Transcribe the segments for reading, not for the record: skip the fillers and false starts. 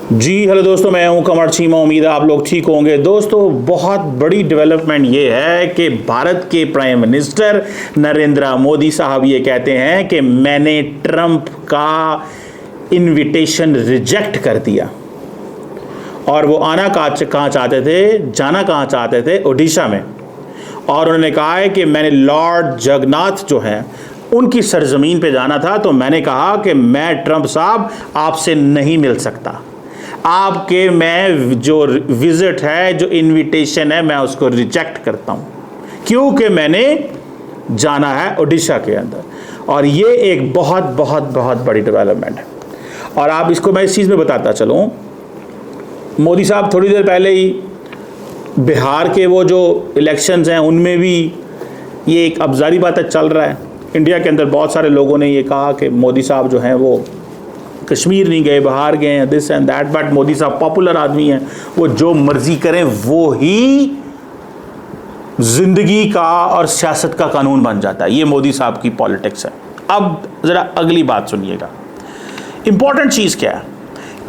जी hello दोस्तों, मैं हूं कमर चीमा। उम्मीद है आप लोग ठीक होंगे। दोस्तों, बहुत बड़ी डेवलपमेंट ये है कि भारत के प्राइम मिनिस्टर नरेंद्र मोदी साहब ये कहते हैं कि मैंने ट्रंप का इनविटेशन रिजेक्ट कर दिया। और वो आना कहाँ चाहते थे, जाना कहाँ चाहते थे, ओडिशा में। और उन्होंने कहा है कि मैंने लॉर्ड जगन्नाथ जो है उनकी सरजमीन पे जाना था, तो मैंने कहा कि मैं ट्रंप साहब आपसे नहीं मिल सकता। आपके मैं जो विजिट है, जो इनविटेशन है, मैं उसको रिजेक्ट करता हूं, क्योंकि मैंने जाना है ओडिशा के अंदर। और ये एक बहुत बहुत बहुत बड़ी डेवलपमेंट है। और आप इसको मैं इस चीज़ में बताता चलूं, मोदी साहब थोड़ी देर पहले ही बिहार के वो जो इलेक्शंस हैं उनमें भी ये एक अब जारी बात चल रहा है। इंडिया के अंदर बहुत सारे लोगों ने ये कहा कि मोदी साहब जो हैं वो कश्मीर नहीं गए, बाहर गए हैं, this and that. But Modi साहब पॉपुलर आदमी हैं, वो जो मर्जी करें वो ही जिंदगी का और सियासत का कानून बन जाता है। ये मोदी साहब की पॉलिटिक्स है। अब ज़रा अगली बात सुनिएगा। इंपॉर्टेंट चीज़ क्या है?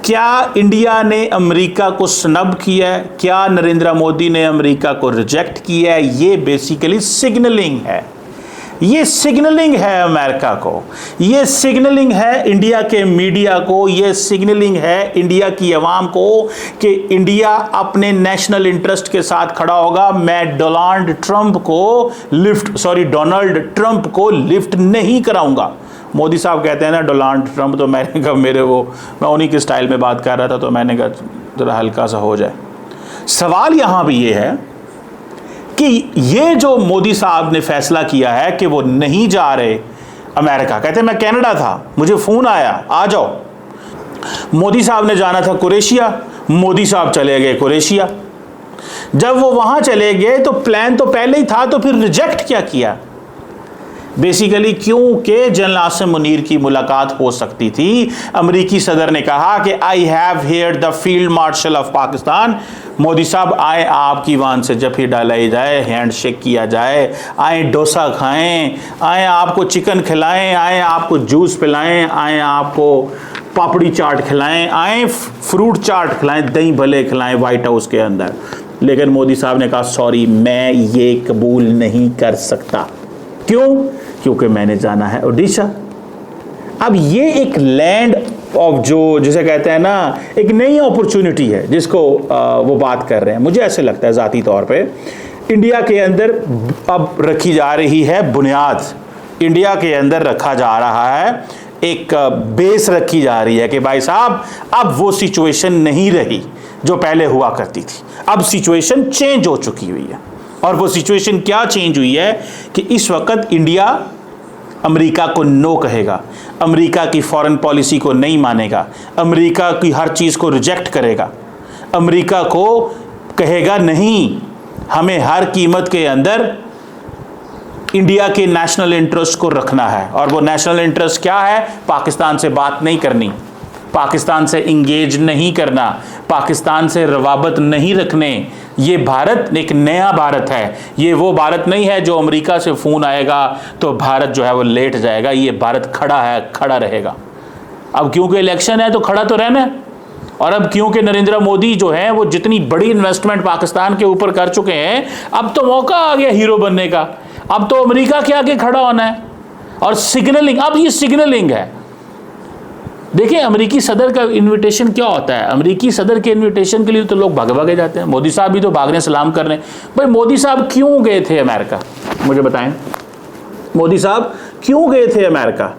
क्या इंडिया ने अमेरिका को स्नब किया है? क्या नरेंद्र मोदी ने अमेरिका को रिजेक्ट किया है? ये बेसिकली सिग्नलिंग है। ये सिग्नलिंग है अमेरिका को, ये सिग्नलिंग है इंडिया के मीडिया को, ये सिग्नलिंग है इंडिया की आवाम को कि इंडिया अपने नेशनल इंटरेस्ट के साथ खड़ा होगा। मैं डोनाल्ड ट्रंप को लिफ्ट नहीं कराऊंगा। मोदी साहब कहते हैं ना डोनाल्ड ट्रंप, तो मैंने कहा मैं उन्हीं के स्टाइल में बात कर रहा था, तो मैंने कहा जरा हल्का सा हो जाए। सवाल यहां भी ये है कि ये जो मोदी साहब ने फैसला किया है कि वो नहीं जा रहे अमेरिका, कहते मैं कनाडा था, मुझे फोन आया आ जाओ। मोदी साहब ने जाना था कुरेशिया, मोदी साहब चले गए कुरेशिया। जब वो वहां चले गए तो प्लान तो पहले ही था, तो फिर रिजेक्ट क्या किया? बेसिकली क्योंकि जनरल आसिम मुनीर की मुलाकात हो सकती थी। अमेरिकी सदर ने कहा कि I have here the field marshal of Pakistan. Modi साहब आए, आपकी वान से जफी डालाई जाए, हैंडशेक किया जाए, आए डोसा खाएं, आए आपको चिकन खिलाएं, आए आपको जूस पिलाएं, आए आपको पापड़ी चाट खिलाएं, आए फ्रूट चाट खिलाएं, दही भले खिलाएं व्हाइट हाउस के अंदर। लेकिन मोदी साहब ने कहा सॉरी, मैं ये कबूल नहीं कर सकता। क्यों? क्योंकि मैंने जाना है ओडिशा। अब ये एक लैंड ऑफ जो जिसे कहते हैं ना, एक नई अपॉर्चुनिटी है जिसको वो बात कर रहे हैं। मुझे ऐसे लगता है ज़ाती तौर पे इंडिया के अंदर अब रखी जा रही है बुनियाद, इंडिया के अंदर रखा जा रहा है, एक बेस रखी जा रही है कि भाई साहब अब वो सिचुएशन नहीं रही जो पहले हुआ करती थी। अब सिचुएशन चेंज हो चुकी हुई है। और वो सिचुएशन क्या चेंज हुई है कि इस वक्त इंडिया अमेरिका को नो कहेगा, अमेरिका की फॉरेन पॉलिसी को नहीं मानेगा, अमेरिका की हर चीज़ को रिजेक्ट करेगा, अमेरिका को कहेगा नहीं, हमें हर कीमत के अंदर इंडिया के नेशनल इंटरेस्ट को रखना है। और वो नेशनल इंटरेस्ट क्या है? पाकिस्तान से बात नहीं करनी, पाकिस्तान से इंगेज नहीं करना, पाकिस्तान से रवाबत नहीं रखने। ये भारत एक नया भारत है। ये वो भारत नहीं है जो अमेरिका से फ़ोन आएगा तो भारत जो है वो लेट जाएगा। ये भारत खड़ा है, खड़ा रहेगा। अब क्योंकि इलेक्शन है तो खड़ा तो रहना है। और अब क्योंकि नरेंद्र मोदी जो है वो जितनी बड़ी इन्वेस्टमेंट पाकिस्तान के ऊपर कर चुके हैं, अब तो मौका आ गया हीरो बनने का। अब तो अमेरिका के आगे खड़ा होना है। और सिग्नलिंग, अब ये सिग्नलिंग है। देखिए अमेरिकी सदर का इनविटेशन क्या होता है? अमेरिकी सदर के इनविटेशन के लिए तो लोग भागे जाते हैं। मोदी साहब भी तो भागने सलाम करने। भाई मोदी साहब क्यों गए थे अमेरिका? मुझे बताएं, मोदी साहब क्यों गए थे अमेरिका?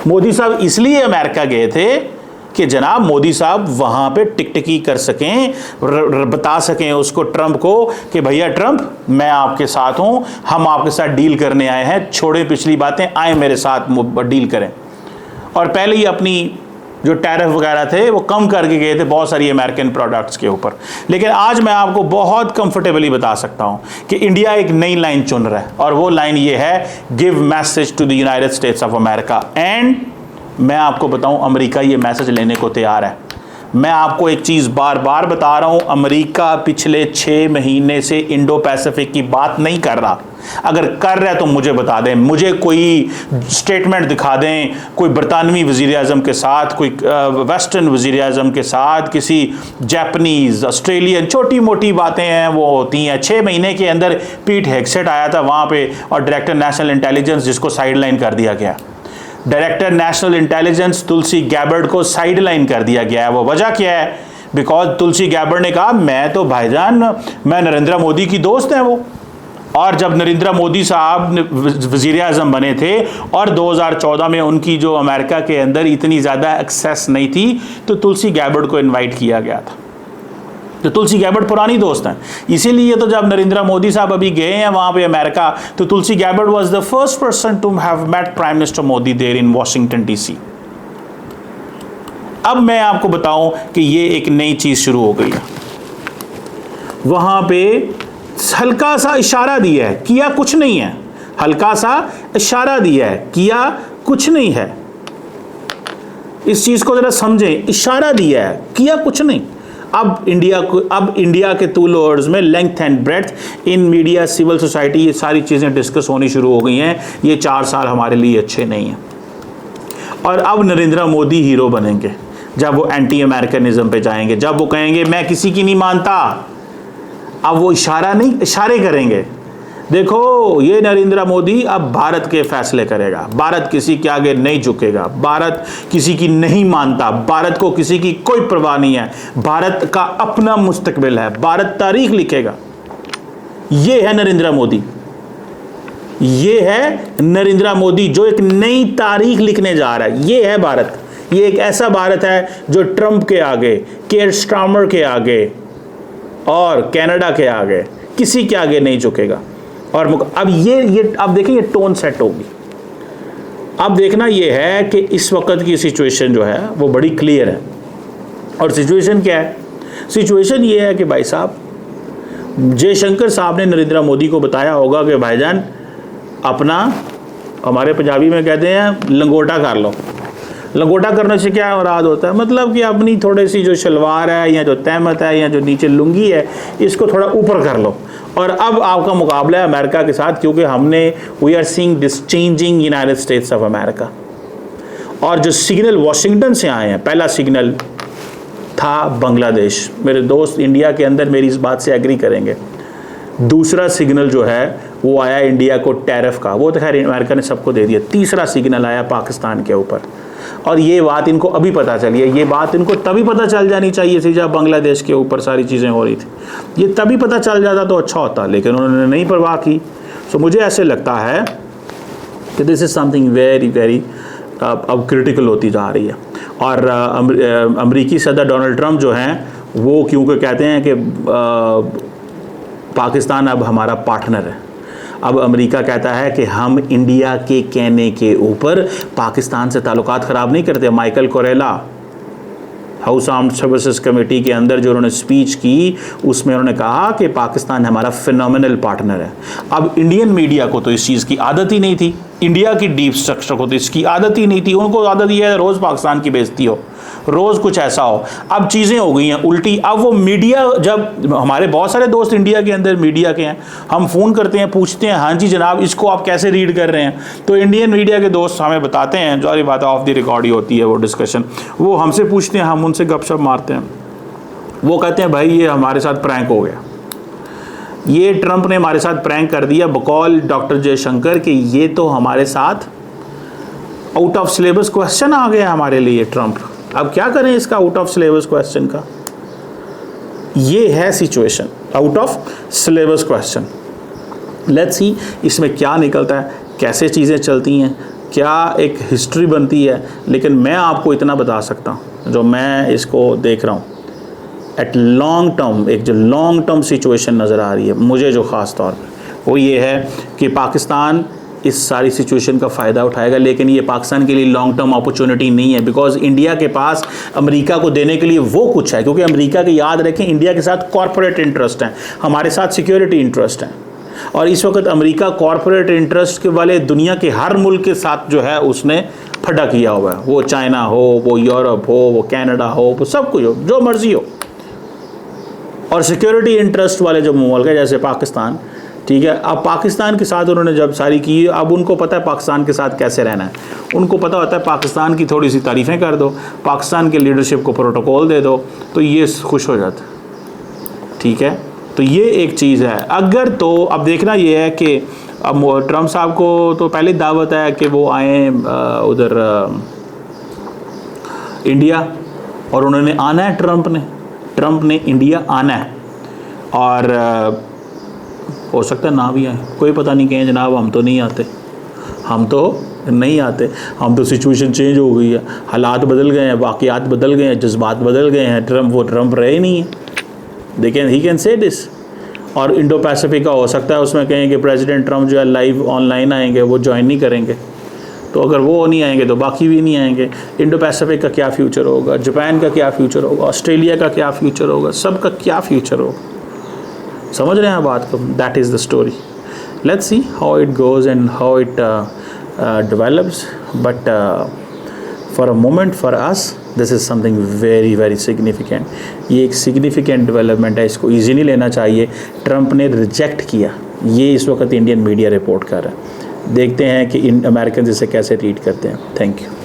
मोदी साहब इसलिए अमेरिका गए थे कि जनाब मोदी साहब वहां पे टिकटिकी कर सकें, बता सकें उसको, ट्रंप को, कि भैया ट्रंप मैं आपके साथ हूं, हम आपके साथ डील करने आए हैं, छोड़े पिछली बातें, आए मेरे साथ डील करें। और पहले ही अपनी जो टैरिफ वगैरह थे वो कम करके गए थे बहुत सारी अमेरिकन प्रोडक्ट्स के ऊपर। लेकिन आज मैं आपको बहुत कंफर्टेबली बता सकता हूं कि इंडिया एक नई लाइन चुन रहा है। और वो लाइन ये है, give message to the United States of America. And मैं आपको बताऊं, अमेरिका ये मैसेज लेने को तैयार है। मैं आपको एक चीज़ बार बार बता रहा हूं, अमेरिका पिछले 6 महीने से इंडो पैसिफिक की बात नहीं कर रहा। अगर कर रहा है तो मुझे बता दें, मुझे कोई स्टेटमेंट दिखा दें, कोई बरतानवी वज़ीर आज़म के साथ, कोई वेस्टर्न वज़ीर आज़म के साथ, किसी जापानीज़, ऑस्ट्रेलियन, छोटी मोटी बातें हैं वो होती हैं। 6 महीने के अंदर पीट हेग्सेट आया था वहाँ पे और डायरेक्टर नेशनल इंटेलिजेंस, जिसको साइडलाइन कर दिया गया। Director national intelligence Tulsi Gabbard को साइडलाइन कर दिया गया है। वो वजह क्या है? बिकॉज तुलसी गैबर्ड ने कहा मैं तो भाईजान, मैं नरेंद्र मोदी की दोस्त हैं वो। और जब नरेंद्र मोदी साहब वज़ीर आज़म बने थे और 2014 में उनकी जो अमेरिका के अंदर इतनी ज़्यादा एक्सेस नहीं थी, तो तुलसी गैबर्ड को इनवाइट किया गया था। तो तुलसी गैबर्ड पुरानी दोस्त हैं, इसीलिए तो जब नरेंद्र मोदी साहब अभी गए हैं वहाँ पे अमेरिका, तो Tulsi Gabbard was the first person to have met prime minister Modi there in Washington DC। अब मैं आपको बताऊं कि ये एक नई चीज़ शुरू हो गई है। वहाँ पे हल्का सा इशारा दिया है, किया कुछ नहीं है। हल्का सा इशारा दिया है, किया कुछ नहीं है। इस चीज़ को ज़रा समझें, इशारा दिया है, किया कुछ नहीं। अब इंडिया के टू लोअर्स में length and breadth in media, civil society, ये सारी चीज़ें डिस्कस होनी शुरू हो गई हैं। ये 4 साल हमारे लिए अच्छे नहीं हैं। और अब नरेंद्र मोदी हीरो बनेंगे जब वो एंटी अमेरिकनिज्म पे जाएंगे, जब वो कहेंगे मैं किसी की नहीं मानता। अब वो इशारा नहीं, इशारे करेंगे। देखो ये नरेंद्र मोदी अब भारत के फैसले करेगा, भारत किसी के आगे नहीं झुकेगा, भारत किसी की नहीं मानता, भारत को किसी की कोई परवाह नहीं है, भारत का अपना मुस्तकबिल है, भारत तारीख लिखेगा। ये है नरेंद्र मोदी, ये है नरेंद्र मोदी जो एक नई तारीख लिखने जा रहा है। ये है भारत, ये एक ऐसा भारत है जो ट्रंप के आगे, केयर स्टार्मर के आगे और कनाडा के आगे, किसी के आगे नहीं झुकेगा। और अब ये अब देखें, ये टोन सेट होगी। अब देखना ये है कि इस वक्त की सिचुएशन जो है वो बड़ी क्लियर है। और सिचुएशन क्या है? सिचुएशन ये है कि भाई साहब, जयशंकर साहब ने नरेंद्र मोदी को बताया होगा कि भाईजान अपना, हमारे पंजाबी में कहते हैं लंगोटा कर लो। लंगोटा करने से क्या मुराद होता है? मतलब कि अपनी थोड़ी सी जो शलवार है या जो तहमत है या जो नीचे लुंगी है, इसको थोड़ा ऊपर कर लो। और अब आपका मुकाबला है अमेरिका के साथ, क्योंकि we are seeing this changing United States of America. और जो सिग्नल वाशिंगटन से आए हैं, पहला सिग्नल था बांग्लादेश। मेरे दोस्त इंडिया के अंदर मेरी इस बात से एग्री करेंगे। दूसरा सिग्नल जो है वो आया इंडिया को टैरिफ का, वो तो खैर अमेरिका ने सबको दे दिया। तीसरा सिग्नल आया पाकिस्तान के ऊपर। और ये बात इनको अभी पता चली है, ये बात इनको तभी पता चल जानी चाहिए थी जब बांग्लादेश के ऊपर सारी चीज़ें हो रही थी। ये तभी पता चल जाता तो अच्छा होता, लेकिन उन्होंने नहीं परवाह की। सो मुझे ऐसे लगता है कि this is something very very अब क्रिटिकल होती जा रही है। और अमरीकी सदर डोनाल्ड ट्रंप जो हैं वो क्योंकि कहते हैं कि पाकिस्तान अब हमारा पार्टनर है। अब अमेरिका कहता है कि हम इंडिया के कहने के ऊपर पाकिस्तान से ताल्लुकात ख़राब नहीं करते। माइकल कोरेला हाउस आर्म्ड सर्विसेज कमेटी के अंदर जो उन्होंने स्पीच की, उसमें उन्होंने कहा कि पाकिस्तान हमारा फिनोमिनल पार्टनर है। अब इंडियन मीडिया को तो इस चीज़ की आदत ही नहीं थी, इंडिया की डीप स्ट्रक्चर को तो इसकी आदत ही नहीं थी। उनको आदत यह है रोज़ पाकिस्तान की बेइज्जती हो, रोज़ कुछ ऐसा हो। अब चीज़ें हो गई हैं उल्टी। अब वो मीडिया, जब हमारे बहुत सारे दोस्त इंडिया के अंदर मीडिया के हैं, हम फ़ोन करते हैं, पूछते हैं हाँ जी जनाब इसको आप कैसे रीड कर रहे हैं, तो इंडियन मीडिया के दोस्त हमें बताते हैं, जो बात ऑफ द रिकॉर्ड ही होती है वो डिस्कशन, वो हमसे पूछते हैं, हम उनसे गपशप मारते हैं। वो कहते हैं भाई ये हमारे साथ प्रैंक हो गया, ये ट्रंप ने हमारे साथ प्रैंक कर दिया, बकौल डॉक्टर जयशंकर कि ये तो हमारे साथ आउट ऑफ सिलेबस क्वेश्चन आ गया हमारे लिए ट्रंप। अब क्या करें इसका आउट ऑफ सिलेबस क्वेश्चन का? ये है situation, out of syllabus question. Let's see इसमें क्या निकलता है, कैसे चीज़ें चलती हैं, क्या एक हिस्ट्री बनती है। लेकिन मैं आपको इतना बता सकता हूँ, जो मैं इसको देख रहा हूँ एट लॉन्ग टर्म, एक जो लॉन्ग टर्म सिचुएशन नज़र आ रही है मुझे, जो ख़ास तौर पर वो ये है कि पाकिस्तान इस सारी सिचुएशन का फ़ायदा उठाएगा। लेकिन ये पाकिस्तान के लिए लॉन्ग टर्म अपॉर्चुनिटी नहीं है, बिकॉज इंडिया के पास अमेरिका को देने के लिए वो कुछ है, क्योंकि अमेरिका के, याद रखें, इंडिया के साथ कॉरपोरेट इंटरेस्ट हैं, हमारे साथ सिक्योरिटी इंटरेस्ट हैं। और इस वक्त अमेरिका कॉरपोरेट इंटरेस्ट के वाले दुनिया के हर मुल्क के साथ जो है उसने खड़ा किया हुआ है, वो चाइना हो, वो यूरोप हो, वो कनाडा हो, वो सब कुछ हो, जो मर्जी हो। और सिक्योरिटी इंटरेस्ट वाले जो मुल्क है जैसे पाकिस्तान, ठीक है, अब पाकिस्तान के साथ उन्होंने जब सारी की, अब उनको पता है पाकिस्तान के साथ कैसे रहना है। उनको पता होता है पाकिस्तान की थोड़ी सी तारीफ़ें कर दो, पाकिस्तान के लीडरशिप को प्रोटोकॉल दे दो, तो ये खुश हो जाता है। ठीक है, तो ये एक चीज़ है। अगर तो अब देखना ये है कि अब ट्रम्प साहब को तो पहले दावत है कि वो आए उधर इंडिया, और उन्होंने आना है, ट्रम्प ने इंडिया आना है, और हो सकता है ना भी आए, कोई पता नहीं। कहें जनाब हम तो नहीं आते, हम तो सिचुएशन चेंज हो गई है, हालात बदल गए हैं, वाक़यात बदल गए हैं, जज्बात बदल गए हैं, ट्रम्प रहे नहीं है। He can say this. और इंडो पैसिफिक का हो सकता है उसमें कहें कि प्रेसिडेंट ट्रम्प जो है लाइव ऑनलाइन आएंगे, वो ज्वाइन नहीं करेंगे, तो अगर वो नहीं आएंगे तो बाकी भी नहीं आएंगे। इंडो पैसिफिक का क्या फ्यूचर होगा, जापान का क्या फ्यूचर होगा, ऑस्ट्रेलिया का क्या फ्यूचर होगा, सबका क्या फ्यूचर होगा। समझ रहे हैं बात को? That is the story. Let's see how it goes and how it develops, but for a moment for us this is something very very significant. ये एक सिग्निफिकेंट डेवलपमेंट है, इसको ईजी नहीं लेना चाहिए। ट्रम्प ने रिजेक्ट किया, ये इस वक्त इंडियन मीडिया रिपोर्ट कर रहा है। देखते हैं कि इन अमेरिकन इसे कैसे ट्रीट करते हैं। Thank you.